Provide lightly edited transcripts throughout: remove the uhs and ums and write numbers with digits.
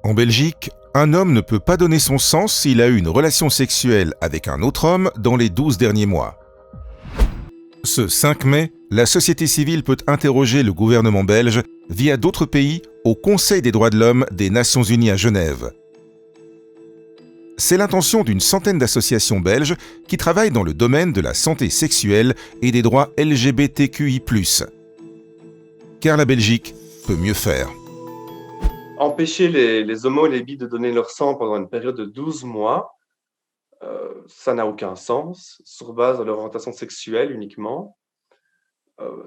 En Belgique, un homme ne peut pas donner son sang s'il a eu une relation sexuelle avec un autre homme dans les 12 derniers mois. Ce 5 mai, la société civile peut interroger le gouvernement belge via d'autres pays au Conseil des droits de l'homme des Nations Unies à Genève. C'est l'intention d'une centaine d'associations belges qui travaillent dans le domaine de la santé sexuelle et des droits LGBTQI+. Car la Belgique peut mieux faire. Empêcher les homos et les bi de donner leur sang pendant une période de 12 mois, ça n'a aucun sens, sur base de leur orientation sexuelle uniquement.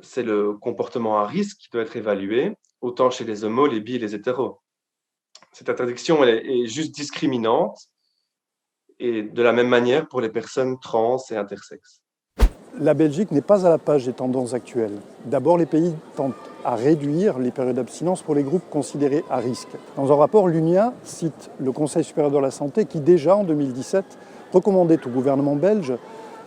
C'est le comportement à risque qui doit être évalué, autant chez les homos, les bi et les hétéros. Cette interdiction est juste discriminante, et de la même manière pour les personnes trans et intersexes. La Belgique n'est pas à la page des tendances actuelles. D'abord, les pays tentent à réduire les périodes d'abstinence pour les groupes considérés à risque. Dans un rapport, l'UNIA cite le Conseil supérieur de la santé qui, déjà en 2017, recommandait au gouvernement belge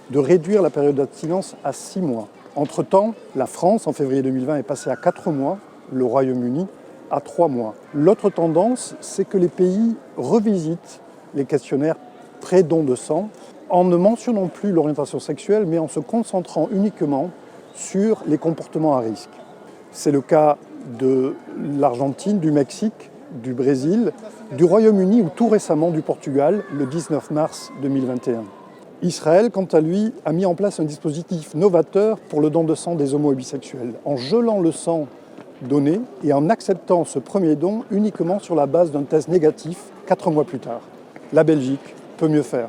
de réduire la période d'abstinence à 6 mois. Entre-temps, la France, en février 2020, est passée à 4 mois, le Royaume-Uni à 3 mois. L'autre tendance, c'est que les pays revisitent les questionnaires pré-don de sang en ne mentionnant plus l'orientation sexuelle, mais en se concentrant uniquement sur les comportements à risque. C'est le cas de l'Argentine, du Mexique, du Brésil, du Royaume-Uni ou tout récemment du Portugal, le 19 mars 2021. Israël, quant à lui, a mis en place un dispositif novateur pour le don de sang des homos et bisexuels, en gelant le sang donné et en acceptant ce premier don uniquement sur la base d'un test négatif 4 mois plus tard. La Belgique peut mieux faire.